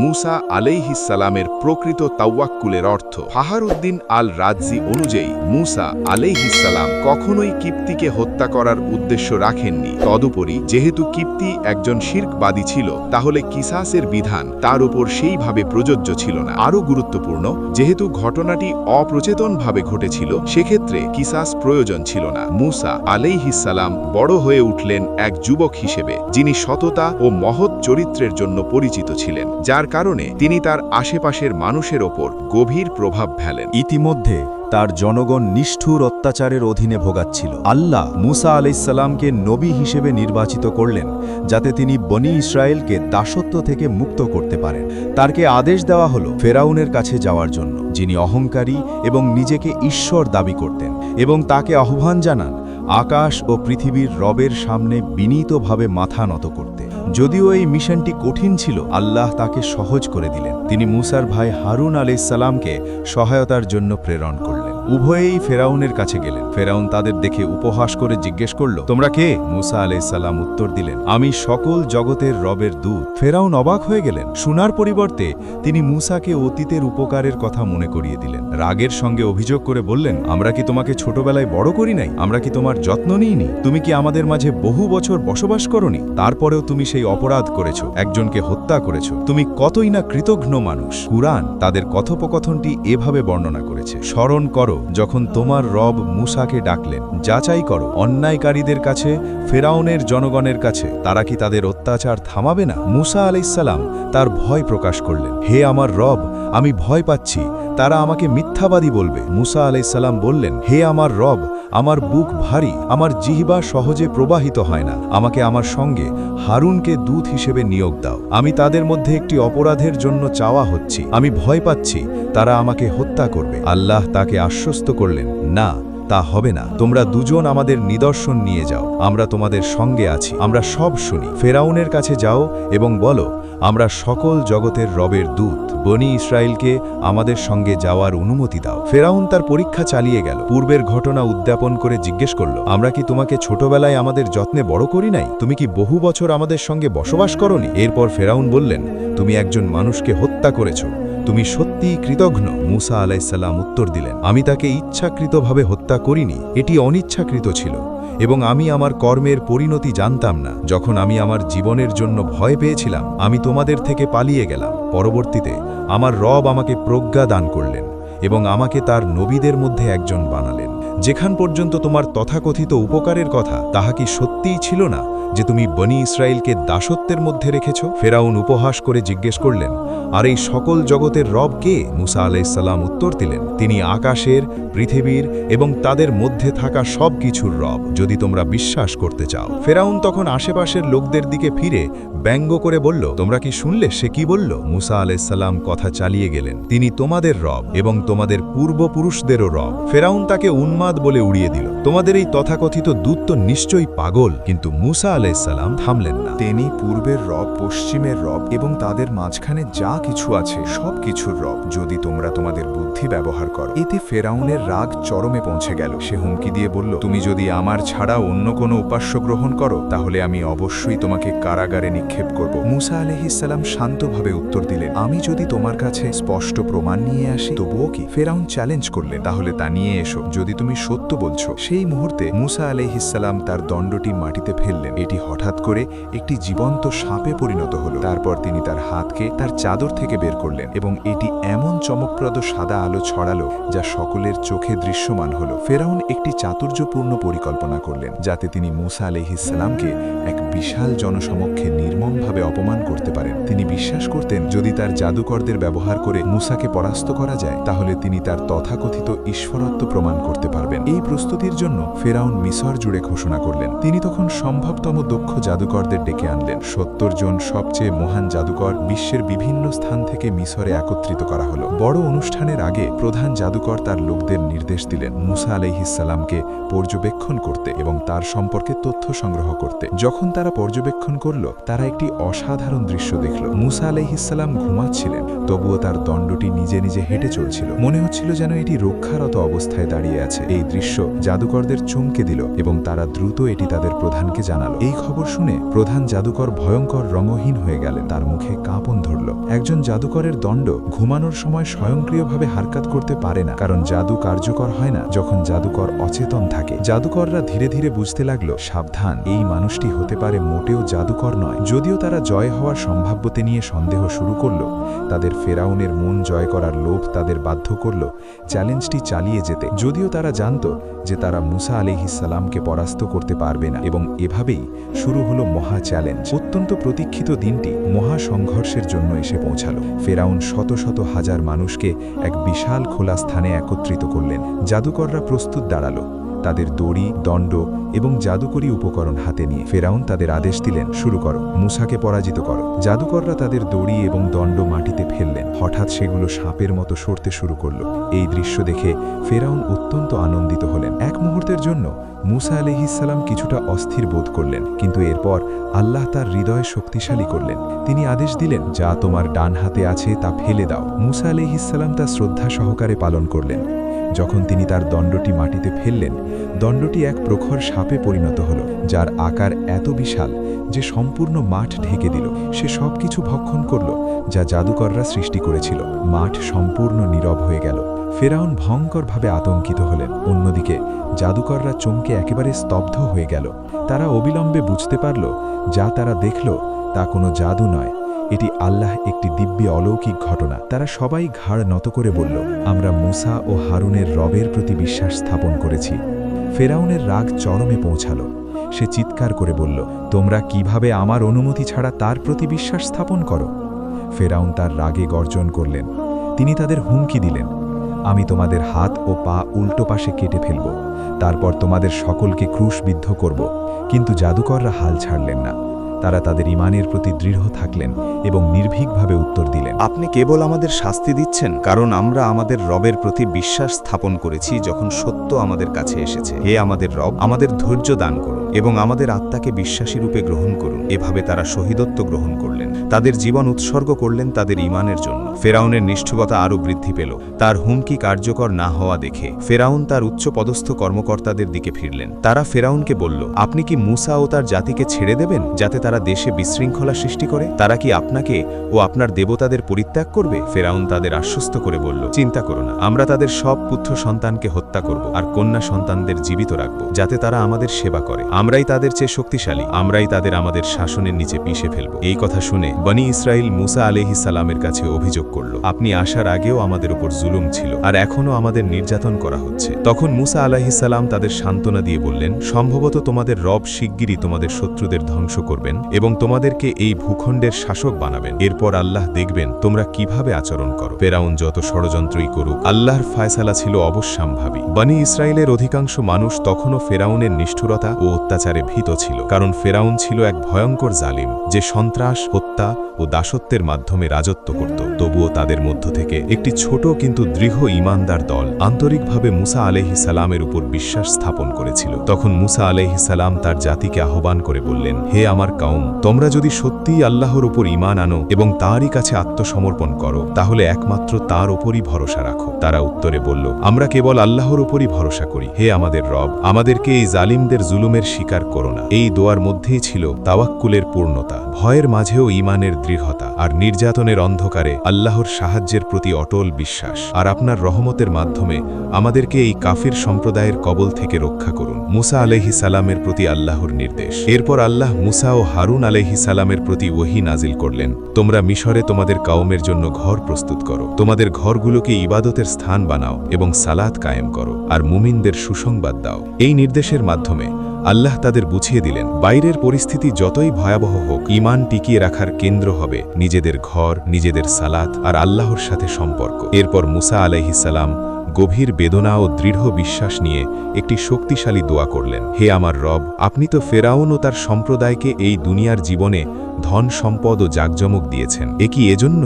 মুসা আলাইহিসসালামের প্রকৃত তাওয়াক্কুলের অর্থ। ফাহারউদ্দিন আল রাজি অনুযায়ী মুসা আলাইহিসসালাম কখনোই কিপ্তিকে হত্যা করার উদ্দেশ্য রাখেননি। তদুপরি যেহেতু কিপ্তি একজন শিরকবাদী ছিল, তাহলে কিসাসের বিধান তার উপর সেইভাবে প্রযোজ্য ছিল না। আরও গুরুত্বপূর্ণ, যেহেতু ঘটনাটি অপ্রচেতনভাবে ঘটেছিল, সেক্ষেত্রে কিসাস প্রয়োজন ছিল না। মুসা আলাইহিসসালাম বড় হয়ে উঠলেন এক যুবক হিসেবে, যিনি সততা ও মহৎ চরিত্রের জন্য পরিচিত ছিলেন, যার কারণে তিনি তার আশেপাশের মানুষের ওপর গভীর প্রভাব ফেলেন। ইতিমধ্যে তার জনগণ নিষ্ঠুর অত্যাচারের অধীনে ভোগাচ্ছিল। আল্লাহ মুসা আলাইহিসসালামকে নবী হিসেবে নির্বাচিত করলেন, যাতে তিনি বনি ইসরায়েলকে দাসত্ব থেকে মুক্ত করতে পারেন। তারকে আদেশ দেওয়া হল ফেরাউনের কাছে যাওয়ার জন্য, যিনি অহংকারী এবং নিজেকে ঈশ্বর দাবি করতেন, এবং তাকে আহ্বান জানান আকাশ ও পৃথিবীর রবের সামনে বিনীতভাবে মাথা নত করতে। যদিও এই মিশনটি কঠিন ছিল, আল্লাহ তাকে সহজ করে দিলেন। তিনি মুসার ভাই হারুন আলাইহিসসালামকে সহায়তার জন্য প্রেরণ করলেন। উভয়েই ফেরাউনের কাছে গেলেন। ফেরাউন তাদের দেখে উপহাস করে জিজ্ঞেস করল, তোমরা কে? মুসা আলাইহিসসালাম উত্তর দিলেন, আমি সকল জগতের রবের দূত। ফেরাউন অবাক হয়ে গেলেন। শোনার পরিবর্তে তিনি মুসাকে অতীতের উপকারের কথা মনে করিয়ে দিলেন। রাগের সঙ্গে অভিযোগ করে বললেন, আমরা কি তোমাকে ছোটবেলায় বড় করি নাই? আমরা কি তোমার যত্ন নিইনি? তুমি কি আমাদের মাঝে বহু বছর বসবাস করনি? তারপরেও তুমি সেই অপরাধ করেছ, একজনকে হত্যা করেছ। তুমি কতই না কৃতঘ্ন মানুষ। কুরআন তাদের কথোপকথনটি এভাবে বর্ণনা করেছে, স্মরণ করো যখন তোমার রব মুসাকে ডাকলেন, যাচাই করো অন্যায়কারীদের কাছে, ফেরাউনের জনগণের কাছে, তারা কি তাদের অত্যাচার থামাবে না? মুসা আলাইহিসসালাম তার ভয় প্রকাশ করলেন, হে আমার রব, আমি ভয় পাচ্ছি, তারা আমাকে মিথ্যাবাদী বলবে। মুসা আলাইহিসসালাম বললেন, হে আমার রব, আমার বুক ভারী, আমার জিহ্বা সহজে প্রবাহিত হয় না। আমাকে আমার সঙ্গে হারুনকে দূত হিসেবে নিয়োগ দাও। আমি তাদের মধ্যে একটি অপরাধের জন্য চাওয়া হচ্ছি। আমি ভয় পাচ্ছি তারা আমাকে হত্যা করবে। আল্লাহ তাকে আশ্বস্ত করলেন, না, তা হবে না। তোমরা দুজন আমাদের নিদর্শন নিয়ে যাও, আমরা তোমাদের সঙ্গে আছি, আমরা সব শুনি। ফেরাউনের কাছে যাও এবং বলো, আমরা সকল জগতের রবের দূত, বনি ইসরায়েলকে আমাদের সঙ্গে যাওয়ার অনুমতি দাও। ফেরাউন তার পরীক্ষা চালিয়ে গেল। পূর্বের ঘটনা উদ্যাপন করে জিজ্ঞেস করল, আমরা কি তোমাকে ছোটবেলায় আমাদের যত্নে বড় করি নাই? তুমি কি বহু বছর আমাদের সঙ্গে বসবাস করনি? এরপর ফেরাউন বললেন, তুমি একজন মানুষকে হত্যা করেছ, তুমি সত্যিই কৃতঘ্ন। মুসা আলাইহিসসালাম উত্তর দিলেন, আমি তাকে ইচ্ছাকৃতভাবে হত্যা করিনি, এটি অনিচ্ছাকৃত ছিল, এবং আমি আমার কর্মের পরিণতি জানতাম না। যখন আমি আমার জীবনের জন্য ভয় পেয়েছিলাম, আমি তোমাদের থেকে পালিয়ে গেলাম। পরবর্তীতে আমার রব আমাকে প্রজ্ঞা দান করলেন এবং আমাকে তার নবীদের মধ্যে একজন বানালেন। যেখান পর্যন্ত তোমার তথাকথিত উপকারের কথা, তাহা কি সত্যিই ছিল না যে তুমি বনি ইসরায়েলকে দাসত্বের মধ্যে রেখেছ? ফেরাউন উপহাস করে জিজ্ঞেস করলেন, আর এই সকল জগতের রব কে? মুসা আলাইহিসসালাম উত্তর দিলেন, তিনি আকাশের, পৃথিবীর এবং তাদের মধ্যে থাকা সব কিছুর রব, যদি তোমরা বিশ্বাস করতে চাও। ফেরাউন তখন আশেপাশের লোকদের দিকে ফিরে ব্যঙ্গ করে বলল, তোমরা কি শুনলে সে কি বলল? মুসা আলাইহিসসালাম কথা চালিয়ে গেলেন, তিনি তোমাদের রব এবং তোমাদের পূর্বপুরুষদেরও রব। ফেরাউন তাকে উন্মাদ বলে উড়িয়ে দিল। তোমাদের এই তথাকথিত দূত তো নিশ্চয়ই পাগল। কিন্তু মুসা আলাইহিসসালাম থামলেন না। তিনি পূর্বের রব, পশ্চিমের রব এবং তাদের মাঝখানে যা কিছু আছে সব কিছুর রব, যদি তোমরা তোমাদের বুদ্ধি ব্যবহার করো। এতে ফেরাউনের রাগ চরমে পৌঁছে গেল। সে হুমকি দিয়ে বলল, তুমি যদি আমার ছাড়া অন্য কোনো উপাস্য গ্রহণ করো, তাহলে আমি অবশ্যই তোমাকে কারাগারে নিক্ষেপ করব। মুসা আলাইহিসসালাম শান্তভাবে উত্তর দিলেন, আমি যদি তোমার কাছে স্পষ্ট প্রমাণ নিয়ে আসি তবুও কি? ফেরাউন চ্যালেঞ্জ করলেন, তাহলে তা নিয়ে এসো, যদি তুমি সত্য বলছো। সেই মুহূর্তে মুসা আলাইহিসসালাম তার দণ্ডটি মাটিতে ফেললেন। এটি হঠাৎ করে একটি জীবন্ত সাপে পরিণত হলো। তারপর তিনি তার হাতকে তার চাদর থেকে বের করলেন এবং এটি এমন চমকপ্রদ সাদা আলো ছড়ালো যা সকলের চোখে দৃশ্যমান হলো। ফেরাউন একটি চাতুর্যপূর্ণ পরিকল্পনা করলেন যাতে তিনি মূসা আলাইহিসসালামকে এক বিশাল জনসমক্ষে নির্মমভাবে অপমান করতে পারেন। তিনি বিশ্বাস করতেন যদি তার জাদুকরদের ব্যবহার করে মূসাকে পরাস্ত করা যায় তাহলে তিনি তার তথাকথিত ঈশ্বরত্ব প্রমাণ করতে পারবেন। এই প্রস্তুতির জন্য ফেরাউন মিসর জুড়ে ঘোষণা করলেন। তিনি তখন সম্ভবতম দক্ষ জাদুকরদের ডেকে আনলেন। ৭০ জন সবচেয়ে মহান জাদুকর বিশ্বের বিভিন্ন স্থান থেকে মিসরে একত্রিত করা হলো। বড় অনুষ্ঠানের আগে প্রধান জাদুকর তার লোকদের নির্দেশ দিলেন মূসা আলাইহিসসালামকে পর্যবেক্ষণ করতে এবং তার সম্পর্কে তথ্য সংগ্রহ করতে। যখন তারা পর্যবেক্ষণ করল তারা একটি অসাধারণ দৃশ্য দেখল। মূসা আলাইহিসসালাম ঘুমাচ্ছিলেন, তবুও তার দণ্ডটি নিজে নিজে হেঁটে চলছিল। মনে হচ্ছিল যেন এটি রক্ষারত অবস্থায় দাঁড়িয়ে আছে। এই দৃশ্য জাদুকরদের চমকে দিল এবং তারা দ্রুত এটি তাদের প্রধানকে জানালো। এই খবর শুনে প্রধান জাদুকর ভয়ঙ্কর রঙহীন হয়ে গেলেন, তার মুখে কাঁপন ধরল। একজন জাদুকরের দণ্ড ঘুমানোর সময় স্বয়ংক্রিয়ভাবে হারকাত করতে পারে না, কারণ জাদু কার্যকর হয় না যখন জাদুকর অচেতন থাকে। জাদুকররা ধীরে ধীরে বুঝতে লাগলো, সাবধান, এই মানুষটি হতে পারে মোটেও জাদুকর নয়। যদিও তারা জয় হওয়ার সম্ভাব্যতা নিয়ে সন্দেহ শুরু করল, তাদের ফেরাউনের মন জয় করার লোভ তাদের বাধ্য করল চ্যালেঞ্জটি চালিয়ে যেতে। যদিও তারা জানত যে তারা মূসা আলাইহিসসালামকে পরাস্ত করতে পারবে না, এবং এভাবেই শুরু হলো মহা চ্যালেঞ্জ। অত্যন্ত প্রতীক্ষিত দিনটি মহা সংঘর্ষের জন্য এসে পৌঁছালো। ফেরাউন শত শত হাজার মানুষকে এক বিশাল খোলা স্থানে একত্রিত করলেন। জাদুকররা প্রস্তুত দাঁড়ালো, তাদের দড়ি, দণ্ড এবং জাদুকরী উপকরণ হাতে নিয়ে। ফেরাউন তাদের আদেশ দিলেন, শুরু করো, মূসাকে পরাজিত করো। জাদুকররা তাদের দড়ি এবং দণ্ড মাটিতে ফেললেন। হঠাৎ সেগুলো সাপের মতো সরতে শুরু করল। এই দৃশ্য দেখে ফেরাউন অত্যন্ত আনন্দিত হলেন। এক মুহূর্তের জন্য মূসা আলাইহিসসালাম কিছুটা অস্থির বোধ করলেন, কিন্তু এরপর আল্লাহ তার হৃদয় শক্তিশালী করলেন। তিনি আদেশ দিলেন, যা তোমার ডান হাতে আছে তা ফেলে দাও। মূসা আলাইহিসসালাম তা শ্রদ্ধা সহকারে পালন করলেন। যখন তিনি তার দণ্ডটি মাটিতে ফেললেন, দণ্ডটি এক প্রখর সাপে পরিণত হল, যার আকার এত বিশাল যে সম্পূর্ণ মাঠ ঢেকে দিল। সে সবকিছু ভক্ষণ করল যা জাদুকররা সৃষ্টি করেছিল। মাঠ সম্পূর্ণ নীরব হয়ে গেল। ফেরাউন ভয়ঙ্করভাবে আতঙ্কিত হলেন। অন্যদিকে জাদুকররা চমকে একেবারে স্তব্ধ হয়ে গেল। তারা অবিলম্বে বুঝতে পারল যা তারা দেখল তা কোনো জাদু নয়, এটি আল্লাহ একটি দিব্য অলৌকিক ঘটনা। তারা সবাই ঘাড় নত করে বলল, আমরা মূসা ও হারুনের রবের প্রতি বিশ্বাস স্থাপন করেছি। ফেরাউনের রাগ চরমে পৌঁছালো। সে চিৎকার করে বলল, তোমরা কিভাবে আমার অনুমতি ছাড়া তার প্রতি বিশ্বাস স্থাপন করো? ফেরাউন তার রাগে গর্জন করলেন। তিনি তাদের হুমকি দিলেন, আমি তোমাদের হাত ও পা উল্টো পাশে কেটে ফেলব, তারপর তোমাদের সকলকে ক্রুশবিদ্ধ করব। কিন্তু জাদুকররা হাল ছাড়লেন না। তারা তাদের ঈমানের প্রতি দৃঢ় থাকলেন এবং নির্ভীকভাবে উত্তর দিলেন, আপনি কেবল আমাদের শাস্তি দিচ্ছেন কারণ আমরা আমাদের রবের প্রতি বিশ্বাস স্থাপন করেছি যখন সত্য আমাদের কাছে এসেছে। হে আমাদের রব, আমাদের ধৈর্য দান করুন এবং আমাদের আত্মাকে বিশ্বাসী রূপে গ্রহণ করুন। এভাবে তারা শহীদত্ব গ্রহণ করলেন, তাদের জীবন উৎসর্গ করলেন তাদের ঈমানের জন্য। ফেরাউনের নিষ্ঠুরতা আরও বৃদ্ধি পেল। তার হুমকি কার্যকর না হওয়া দেখে ফেরাউন তার উচ্চপদস্থ কর্মকর্তাদের দিকে ফিরলেন। তারা ফেরাউনকে বলল, আপনি কি মূসা ও তার জাতিকে ছেড়ে দেবেন যাতে তারা দেশে বিশৃঙ্খলা সৃষ্টি করে? তারা কি আপনাকে ও আপনার দেবতাদের পরিত্যাগ করবে? ফেরাউন তাদের আশ্বস্ত করে বলল, চিন্তা করো না, আমরা তাদের সব পুত্র সন্তানকে হত্যা করব আর কন্যা সন্তানদের জীবিত রাখব যাতে তারা আমাদের সেবা করে। আমরাই তাদের চেয়ে শক্তিশালী, আমরাই তাদের আমাদের শাসনের নিচে পিষে ফেলব। এই কথা শুনে বনি ইসরাইল মূসা আলাইহিসসালামের কাছে অভিযোগ করল, আপনি আসার আগেও আমাদের উপর জুলুম ছিল আর এখনও আমাদের নির্যাতন করা হচ্ছে। তখন মূসা আলাইহিসসালাম তাদের সান্ত্বনা দিয়ে বললেন, সম্ভবত তোমাদের রব শিগগিরই তোমাদের শত্রুদের ধ্বংস করবেন এবং তোমাদেরকে এই ভূখণ্ডের শাসক বানাবেন। এরপর আল্লাহ দেখবেন তোমরা কিভাবে আচরণ করো। ফেরাউন যত ষড়যন্ত্রই করুক, আল্লাহর ফায়সালা ছিল অবশ্যম্ভাবী। বনি ইসরায়েলের অধিকাংশ মানুষ তখনও ফেরাউনের নিষ্ঠুরতা ও অত্যাচারে ভীত ছিল, কারণ ফেরাউন ছিল এক ভয়ঙ্কর জালিম যে সন্ত্রাস, হত্যা ও দাসত্বের মাধ্যমে রাজত্ব করত। তবুও তাদের মধ্য থেকে একটি ছোট কিন্তু দৃঢ় ঈমানদার দল আন্তরিকভাবে মূসা আলাইহিসসালামের উপর বিশ্বাস স্থাপন করেছিল। তখন মূসা আলাইহিসসালাম তার জাতিকে আহ্বান করে বললেন, হে আমার কওম, তোমরা যদি সত্যিই আল্লাহর উপর ঈমান আনো এবং তাঁরই কাছে আত্মসমর্পণ করো তাহলে একমাত্র তাঁর ওপরই ভরসা রাখো। তারা উত্তরে বলল, আমরা কেবল আল্লাহর উপরই ভরসা করি। হে আমাদের রব, আমাদেরকে এই জালিমদের জুলুমের শিকার করো না। এই দোয়ার মধ্যেই ছিল তাওয়াক্কুলের পূর্ণতা, ভয়ের মাঝেও ঈমানের দৃঢ়তা আর নির্যাতনের অন্ধকারে আল্লাহ আল্লাহর সাহায্যের প্রতি অটল বিশ্বাস আর আপনার রহমতের মাধ্যমে আমাদেরকে এই কাফির সম্প্রদায়ের কবল থেকে রক্ষা করুন। মুসা আলাইহিস সালামের প্রতি আল্লাহর নির্দেশ। এরপর আল্লাহ মুসা ও হারুন আলাইহিস সালামের প্রতি ওহী নাজিল করলেন, তোমরা মিশরে তোমাদের কওমের জন্য ঘর প্রস্তুত করো, তোমাদের ঘরগুলোকে ইবাদতের স্থান বানাও এবং সালাত কায়েম করো, আর মুমিনদের সুসংবাদ দাও। এই নির্দেশের মাধ্যমে আল্লাহ তাদের বুঝিয়ে দিলেন, বাইরের পরিস্থিতি যতই ভয়াবহ হোক, ঈমান টিকিয়ে রাখার কেন্দ্র হবে নিজেদের ঘর, নিজেদের সালাত আর আল্লাহর সাথে সম্পর্ক। এরপর মুসা আলাইহিস সালাম গভীর বেদনা ও দৃঢ় বিশ্বাস নিয়ে একটি শক্তিশালী দোয়া করলেন, হে আমার রব, আপনি তো ফেরাউন ও তার সম্প্রদায়কে এই দুনিয়ার জীবনে ধন সম্পদ ও জাঁকজমক দিয়েছেন, এ কি এজন্য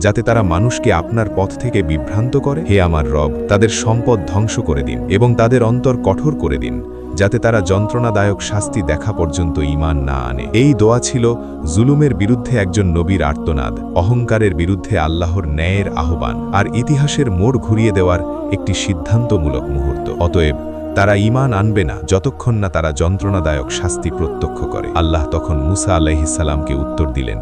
যাতে তারা মানুষকে আপনার পথ থেকে বিভ্রান্ত করে? হে আমার রব, তাদের সম্পদ ধ্বংস করে দিন এবং তাদের অন্তর কঠোর করে দিন, যাতে তারা যন্ত্রণাদায়ক শাস্তি দেখা পর্যন্ত ঈমান না আনে। এই দোয়া ছিল জুলুমের বিরুদ্ধে একজন নবীর আর্তনাদ, অহংকারের বিরুদ্ধে আল্লাহর ন্যায়ের আহ্বান আর ইতিহাসের মোড় ঘুরিয়ে দেওয়ার একটি সিদ্ধান্তমূলক মুহূর্ত। অতএব তারা ঈমান আনবে না যতক্ষণ না তারা যন্ত্রণাদায়ক শাস্তি প্রত্যক্ষ করে। আল্লাহ তখন মুসা আলাইহিস সালামকে উত্তর দিলেন,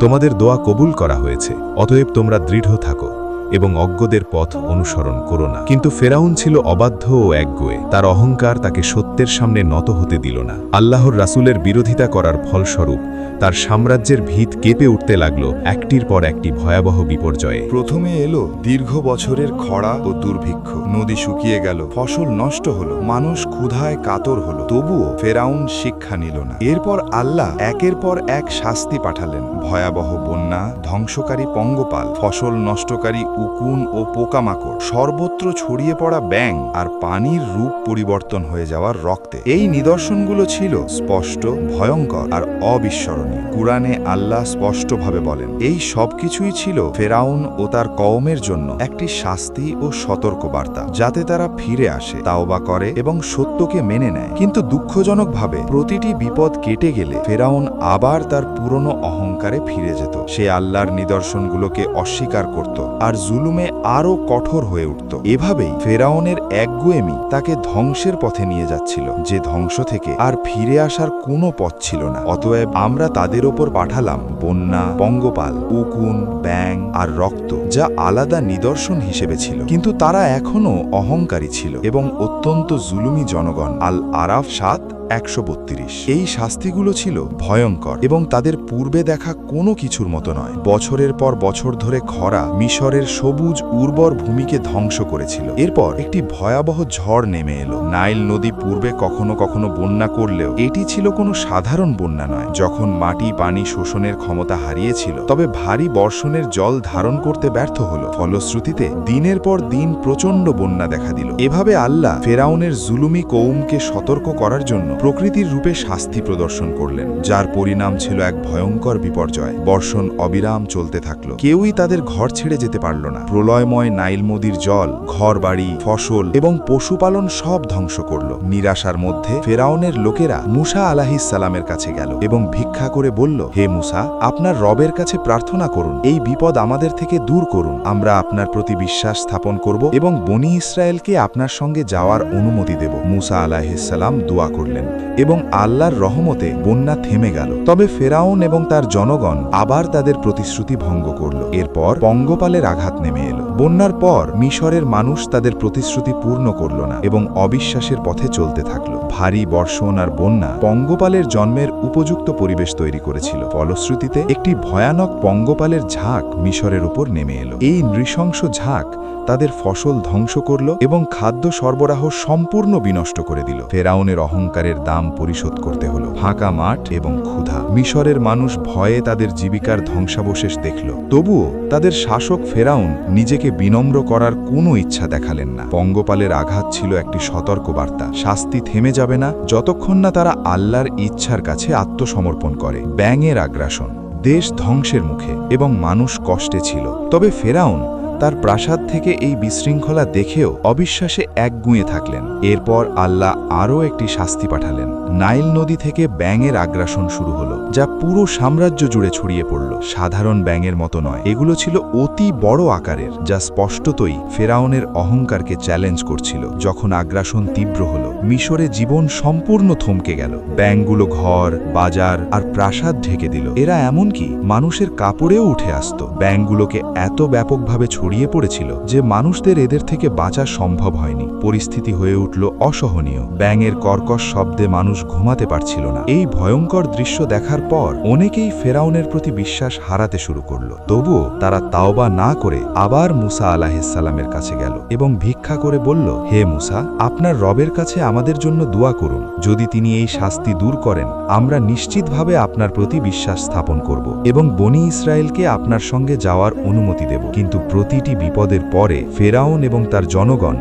তোমাদের দোয়া কবুল করা হয়েছে, অতএব তোমরা দৃঢ় থাকো এবং অজ্ঞদের পথ অনুসরণ করো না। কিন্তু ফেরাউন ছিল অবাধ্য ও একগুঁয়ে, তার অহংকার তাকে সত্যের সামনে নত হতে দিল না। আল্লাহর রাসূলের বিরোধিতা করার ফলস্বরূপ তার সাম্রাজ্যের ভিত কেঁপে উঠতে লাগল একটির পর একটি ভয়াবহ বিপর্যয়ে। প্রথমে এলো দীর্ঘ বছরের খরা ও দুর্ভিক্ষ, নদী শুকিয়ে গেল, ফসল নষ্ট হলো, মানুষ ক্ষুধায় কাতর হলো, তবুও ফেরাউন শিক্ষা নিল না। এরপর আল্লাহ একের পর এক শাস্তি পাঠালেন, ভয়াবহ বন্যা, ধ্বংসকারী পঙ্গপাল, ফসল নষ্টকারী উকুন ও পোকামাকড়, সর্বত্র ছড়িয়ে পড়া ব্যাঙ আর পানির রূপ পরিবর্তন হয়ে যাওয়ার রক্তে। এই নিদর্শনগুলো ছিল স্পষ্ট, ভয়ঙ্কর আর অবিস্মরণীয়। কুরআনে আল্লাহ স্পষ্টভাবে বলেন, এই সবকিছুই ছিল ফেরাউন ও তার কওমের জন্য একটি শাস্তি ও সতর্কবার্তা, যাতে তারা ফিরে আসে, তাওবা করে এবং সত্যকে মেনে নেয়। কিন্তু দুঃখজনকভাবে প্রতিটি বিপদ কেটে গেলে ফেরাউন আবার তার পুরনো অহংকারে ফিরে যেত। সে আল্লাহর নিদর্শনগুলোকে অস্বীকার করত আর জুলুমে আরও কঠোর হয়ে উঠত। এভাবেই ফেরাউনের একগুঁয়েমি তাকে ধ্বংসের পথে নিয়ে যাচ্ছিল, যে ধ্বংস থেকে আর ফিরে আসার কোনো পথ ছিল না। অতএব আমরা তাদের ওপর পাঠালাম বন্যা, পঙ্গপাল, উকুন, ব্যাঙ আর রক্ত, যা আলাদা নিদর্শন হিসেবে ছিল। কিন্তু তারা এখনও অহংকারী ছিল এবং অত্যন্ত জুলুমি জনগণ। আল আরাফ 7:132। এই শাস্তিগুলো ছিল ভয়ঙ্কর এবং তাদের পূর্বে দেখা কোনো কিছুর মতো নয়। বছরের পর বছর ধরে খরা মিশরের সবুজ উর্বর ভূমিকে ধ্বংস করেছিল। এরপর একটি ভয়াবহ ঝড় নেমে এলো। নাইল নদী পূর্বে কখনো কখনো বন্যা করলেও এটি ছিল কোনো সাধারণ বন্যা নয়। যখন মাটি পানি শোষণের ক্ষমতা হারিয়েছিল, তবে ভারী বর্ষণের জল ধারণ করতে ব্যর্থ হল। ফলশ্রুতিতে দিনের পর দিন প্রচণ্ড বন্যা দেখা দিল। এভাবে আল্লাহ ফেরাউনের জুলুমি কওমকে সতর্ক করার জন্য প্রকৃতির রূপে শাস্তি প্রদর্শন করলেন, যার পরিণাম ছিল এক ভয়ঙ্কর বিপর্যয়। বর্ষণ অবিরাম চলতে থাকলো, কেউই তাদের ঘর ছেড়ে যেতে পারল না। প্রলয়ময় নাইল নদীর জল ঘরবাড়ি, ফসল এবং পশুপালন সব ধ্বংস করল। নিরাশার মধ্যে ফেরাউনের লোকেরা মুসা আলাইহিস সালামের কাছে গেল এবং ভিক্ষা করে বলল, হে মুসা, আপনার রবের কাছে প্রার্থনা করুন, এই বিপদ আমাদের থেকে দূর করুন। আমরা আপনার প্রতি বিশ্বাস স্থাপন করব এবং বনী ইসরায়েলকে আপনার সঙ্গে যাওয়ার অনুমতি দেব। মুসা আলাইহিস সালাম দোয়া করলেন এবং আল্লাহর রহমতে বন্যা থেমে গেল। তবে ফেরাউন এবং তার জনগণ আবার তাদের প্রতিশ্রুতি ভঙ্গ করল। এরপর পঙ্গপালের আঘাত নেমে এলো। বন্যার পর মিশরের মানুষ তাদের প্রতিশ্রুতি পূর্ণ করল না এবং অবিশ্বাসের পথে চলতে থাকল। ভারী বর্ষণ আর বন্যা পঙ্গপালের জন্মের উপযুক্ত পরিবেশ তৈরি করেছিল। ফলশ্রুতিতে একটি ভয়ানক পঙ্গপালের ঝাঁক মিশরের উপর নেমে এলো। এই নৃশংস ঝাঁক তাদের ফসল ধ্বংস করল এবং খাদ্য সরবরাহ সম্পূর্ণ বিনষ্ট করে দিল। ফেরাউনের অহংকারের দাম পরিশোধ করতে হলো ফাঁকা মাঠ এবং ক্ষুধা। মিশরের মানুষ ভয়ে তাদের জীবিকার ধ্বংসাবশেষ দেখল। তবুও তাদের শাসক ফেরাউন নিজেকে বিনম্র করার কোনো ইচ্ছা দেখালেন না। পঙ্গপালের আঘাত ছিল একটি সতর্কবার্তা, শাস্তি থেমে যাবে না যতক্ষণ না তারা আল্লাহর ইচ্ছার কাছে আত্মসমর্পণ করে। ব্যাঙের আগ্রাসন, দেশ ধ্বংসের মুখে এবং মানুষ কষ্টে ছিল। তবে ফেরাউন তার প্রাসাদ থেকে এই বিশৃঙ্খলা দেখেও অবিশ্বাসে একগুঁয়ে থাকলেন। এরপর আল্লাহ আরও একটি শাস্তি পাঠালেন। নাইল নদী থেকে ব্যাঙের আগ্রাসন শুরু হলো, যা পুরো সাম্রাজ্য জুড়ে ছড়িয়ে পড়ল। সাধারণ ব্যাঙের মতো নয়, এগুলো ছিল অতি বড় আকারের, যা স্পষ্টতই ফেরাউনের অহংকারকে চ্যালেঞ্জ করছিল। যখন আগ্রাসন তীব্র হলো, মিশরে জীবন সম্পূর্ণ থমকে গেল। ব্যাঙগুলো ঘর, বাজার আর প্রাসাদ ঢেকে দিল। এরা এমনকি মানুষের কাপড়েও উঠে আসত। ব্যাঙগুলোকে এত ব্যাপকভাবে ছড়িয়ে পড়েছিল যে মানুষদের এদের থেকে বাঁচা সম্ভব হয়নি। পরিস্থিতি হয়ে উঠল অসহনীয়। ব্যাঙের কর্কশ শব্দে মানুষ ঘুমাতে পারছিল না। এই ভয়ঙ্কর দৃশ্য দেখার পর অনেকেই ফেরাউনের প্রতি বিশ্বাস হারাতে শুরু করল। তবুও তারা তাওবা না করে আবার মুসা আলাইহিসসালামের কাছে গেল এবং ভিক্ষা করে বলল, হে মুসা, আপনার রবের কাছে আমাদের জন্য দোয়া করুন। যদি তিনি এই শাস্তি দূর করেন, আমরা নিশ্চিতভাবে আপনার প্রতি বিশ্বাস স্থাপন করব এবং বনি ইসরায়েলকে আপনার সঙ্গে যাওয়ার অনুমতি দেব। কিন্তু প্রতিটি বিপদের পরে ফেরাউন এবং তার জনগণ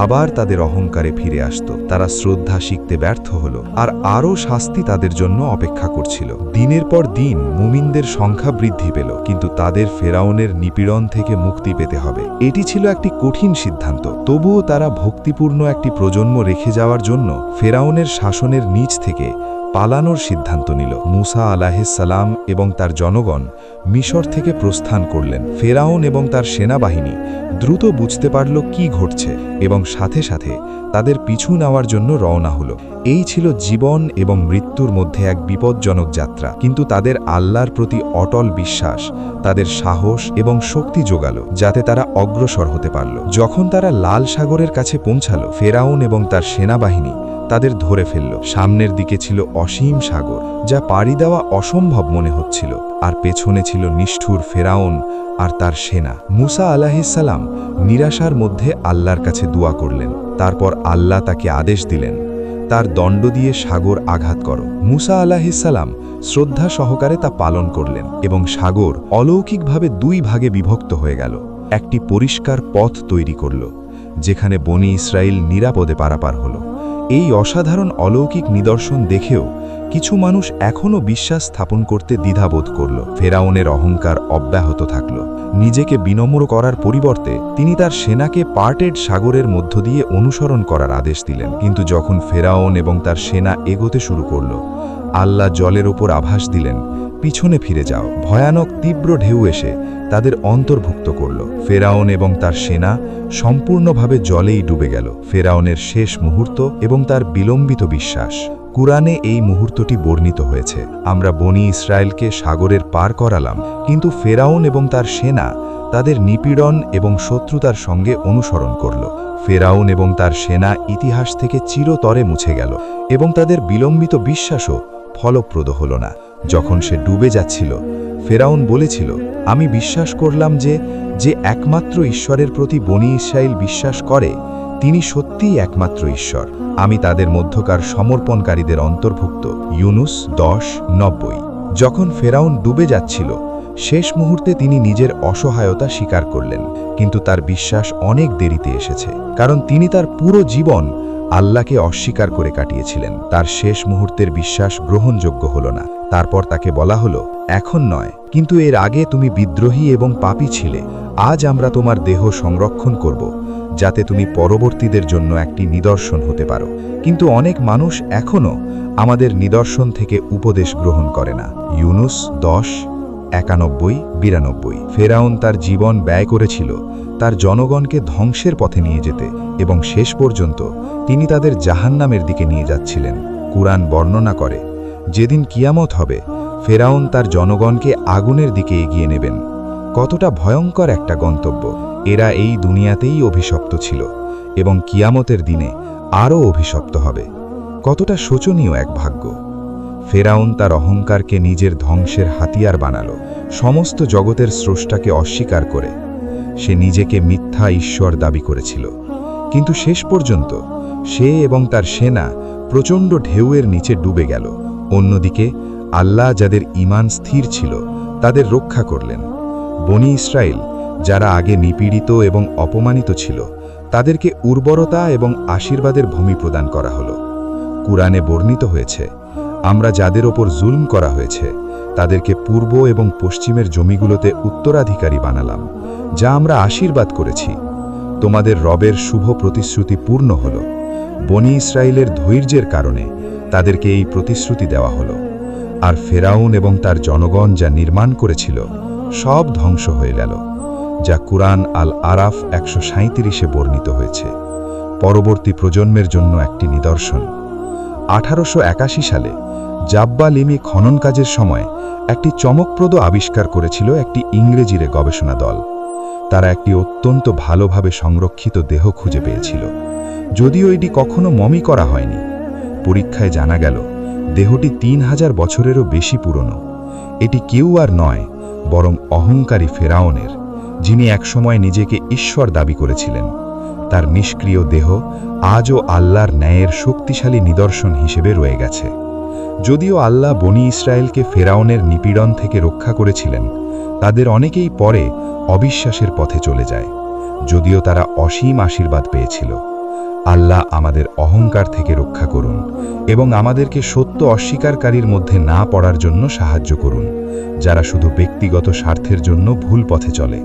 আবার তাদের অহংকারে ফিরে আসত। তারা শ্রদ্ধা শিখতে ব্যর্থ হল, আর আরও শাস্তি তাদের জন্য অপেক্ষা করছিল। দিনের পর দিন মুমিনদের সংখ্যা বৃদ্ধি পেল, কিন্তু তাদের ফেরাউনের নিপীড়ন থেকে মুক্তি পেতে হবে। এটি ছিল একটি কঠিন সিদ্ধান্ত। তবুও তারা ভক্তিপূর্ণ একটি প্রজন্ম রেখে যাওয়ার জন্য ফেরাউনের শাসনের নিচ থেকে পালানোর সিদ্ধান্ত নিল। মুসা আলাইহিসসালাম এবং তার জনগণ মিশর থেকে প্রস্থান করলেন। ফেরাউন এবং তার সেনাবাহিনী দ্রুত বুঝতে পারল কি ঘটছে এবং সাথে সাথে তাদের পিছু নেওয়ার জন্য রওনা হলো। এই ছিল জীবন এবং মৃত্যুর মধ্যে এক বিপজ্জনক যাত্রা, কিন্তু তাদের আল্লাহর প্রতি অটল বিশ্বাস তাদের সাহস এবং শক্তি যোগালো, যাতে তারা অগ্রসর হতে পারল। যখন তারা লাল সাগরের কাছে পৌঁছালো, ফেরাউন এবং তার সেনাবাহিনী তাদের ধরে ফেলল। সামনের দিকে ছিল অসীম সাগর, যা পাড়ি দেওয়া অসম্ভব মনে হচ্ছিল, আর পেছনে ছিল নিষ্ঠুর ফেরাউন আর তার সেনা। মুসা আলাইহিসসালাম নিরাশার মধ্যে আল্লাহর কাছে দোয়া করলেন। তারপর আল্লাহ তাকে আদেশ দিলেন, তার দণ্ড দিয়ে সাগর আঘাত করো। মুসা আলাইহিসসালাম শ্রদ্ধা সহকারে তা পালন করলেন এবং সাগর অলৌকিকভাবে দুই ভাগে বিভক্ত হয়ে গেল। একটি পরিষ্কার পথ তৈরি করল, যেখানে বনি ইসরায়েল নিরাপদে পারাপার হল। এই অসাধারণ অলৌকিক নিদর্শন দেখেও কিছু মানুষ এখনও বিশ্বাস স্থাপন করতে দ্বিধাবোধ করল। ফেরাউনের অহংকার অব্যাহত থাকল। নিজেকে বিনম্র করার পরিবর্তে তিনি তার সেনাকে পার্টেড সাগরের মধ্য দিয়ে অনুসরণ করার আদেশ দিলেন। কিন্তু যখন ফেরাউন এবং তার সেনা এগোতে শুরু করল, আল্লাহ জলের ওপর আভাস দিলেন, পিছনে ফিরে যাও। ভয়ানক তীব্র ঢেউ এসে তাদের অন্তর্ভুক্ত করল। ফেরাউন এবং তার সেনা সম্পূর্ণভাবে জলেই ডুবে গেল। ফেরাউনের শেষ মুহূর্ত এবং তার বিলম্বিত বিশ্বাস। কুরআনে এই মুহূর্তটি বর্ণিত হয়েছে, আমরা বনি ইসরায়েলকে সাগরের পার করালাম, কিন্তু ফেরাউন এবং তার সেনা তাদের নিপীড়ন এবং শত্রুতার সঙ্গে অনুসরণ করল। ফেরাউন এবং তার সেনা ইতিহাস থেকে চিরতরে মুছে গেল এবং তাদের বিলম্বিত বিশ্বাসও ফলপ্রদ হল না। যখন সে ডুবে যাচ্ছিল, ফেরাউন বলেছিল, আমি বিশ্বাস করলাম যে একমাত্র ঈশ্বরের প্রতি বনি ইসরায়েল বিশ্বাস করে তিনি সত্যিই একমাত্র ঈশ্বর। আমি তাদের মধ্যকার সমর্পণকারীদের অন্তর্ভুক্ত। ইউনুস 10:90। যখন ফেরাউন ডুবে যাচ্ছিল, শেষ মুহূর্তে তিনি নিজের অসহায়তা স্বীকার করলেন, কিন্তু তার বিশ্বাস অনেক দেরিতে এসেছে, কারণ তিনি তার পুরো জীবন আল্লাহকে অস্বীকার করে কাটিয়েছিলেন। তার শেষ মুহূর্তের বিশ্বাস গ্রহণযোগ্য হল না। তারপর তাকে বলা হলো, এখন নয়, কিন্তু এর আগে তুমি বিদ্রোহী এবং পাপী ছিলে। আজ আমরা তোমার দেহ সংরক্ষণ করব, যাতে তুমি পরবর্তীদের জন্য একটি নিদর্শন হতে পারো। কিন্তু অনেক মানুষ এখনও আমাদের নিদর্শন থেকে উপদেশ গ্রহণ করে না। ইউনুস 10:91-92। ফেরাউন তার জীবন ব্যয় করেছিল তার জনগণকে ধ্বংসের পথে নিয়ে যেতে, এবং শেষ পর্যন্ত তিনি তাদের জাহান্নামের দিকে নিয়ে যাচ্ছিলেন। কুরআন বর্ণনা করে, যেদিন কিয়ামত হবে, ফেরাউন তার জনগণকে আগুনের দিকে এগিয়ে নেবেন। কতটা ভয়ঙ্কর একটা গন্তব্য! এরা এই দুনিয়াতেই অভিশপ্ত ছিল এবং কিয়ামতের দিনে আরও অভিশপ্ত হবে। কতটা শোচনীয় এক ভাগ্য! ফেরাউন তার অহংকারকে নিজের ধ্বংসের হাতিয়ার বানালো। সমস্ত জগতের স্রষ্টাকে অস্বীকার করে সে নিজেকে মিথ্যা ঈশ্বর দাবি করেছিল, কিন্তু শেষ পর্যন্ত সে এবং তার সেনা প্রচণ্ড ঢেউয়ের নিচে ডুবে গেল। অন্যদিকে আল্লাহ যাদের ঈমান স্থির ছিল তাদের রক্ষা করলেন। বনি ইসরায়েল যারা আগে নিপীড়িত এবং অপমানিত ছিল, তাদেরকে উর্বরতা এবং আশীর্বাদের ভূমি প্রদান করা হলো। কুরআনে বর্ণিত হয়েছে, আমরা যাদের ওপর জুলম করা হয়েছে তাদেরকে পূর্ব এবং পশ্চিমের জমিগুলোতে উত্তরাধিকারী বানালাম, যা আমরা আশীর্বাদ করেছি। তোমাদের রবের শুভ প্রতিশ্রুতি পূর্ণ হল। বনি ইসরায়েলের ধৈর্যের কারণে তাদেরকে এই প্রতিশ্রুতি দেওয়া হলো। আর ফেরাউন এবং তার জনগণ যা নির্মাণ করেছিল সব ধ্বংস হয়ে গেল, যা কুরআন আল আরাফ 137-এ বর্ণিত হয়েছে, পরবর্তী প্রজন্মের জন্য একটি নিদর্শন। 1881 সালে জাব্বা লিমি খনন কাজের সময় একটি চমকপ্রদ আবিষ্কার করেছিল একটি ইংরেজির গবেষণা দল। তারা একটি অত্যন্ত ভালোভাবে সংরক্ষিত দেহ খুঁজে পেয়েছিল, যদিও এটি কখনো মমি করা হয়নি। পরীক্ষায় জানা গেল দেহটি 3000 বছরেরও বেশি পুরনো। এটি কেউ আর নয়, বরং অহংকারী ফেরাউনের, যিনি একসময় নিজেকে ঈশ্বর দাবি করেছিলেন। তার নিষ্ক্রিয় দেহ আজও আল্লাহর ন্যায়ের শক্তিশালী নিদর্শন হিসেবে রয়ে গেছে। যদিও আল্লাহ বনি ইসরায়েলকে ফেরাউনের নিপীড়ন থেকে রক্ষা করেছিলেন, তাদের অনেকেই পরে অবিশ্বাসের পথে চলে যায়, যদিও তারা অসীম আশীর্বাদ পেয়েছিল। আল্লাহ আমাদের অহংকার থেকে রক্ষা করুন এবং আমাদেরকে সত্য অস্বীকারীর মধ্যে না পড়ার জন্য সাহায্য করুন, যারা শুধু ব্যক্তিগত স্বার্থের জন্য ভুল পথে চলে।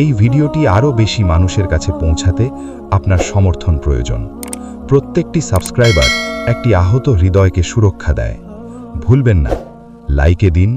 এই ভিডিওটি আরও বেশি মানুষের কাছে পৌঁছাতে আপনার সমর্থন প্রয়োজন। প্রত্যেকটি সাবস্ক্রাইবার একটি আহত হৃদয়কে সুরক্ষা দেয়। ভুলবেন না, লাইকে দিন,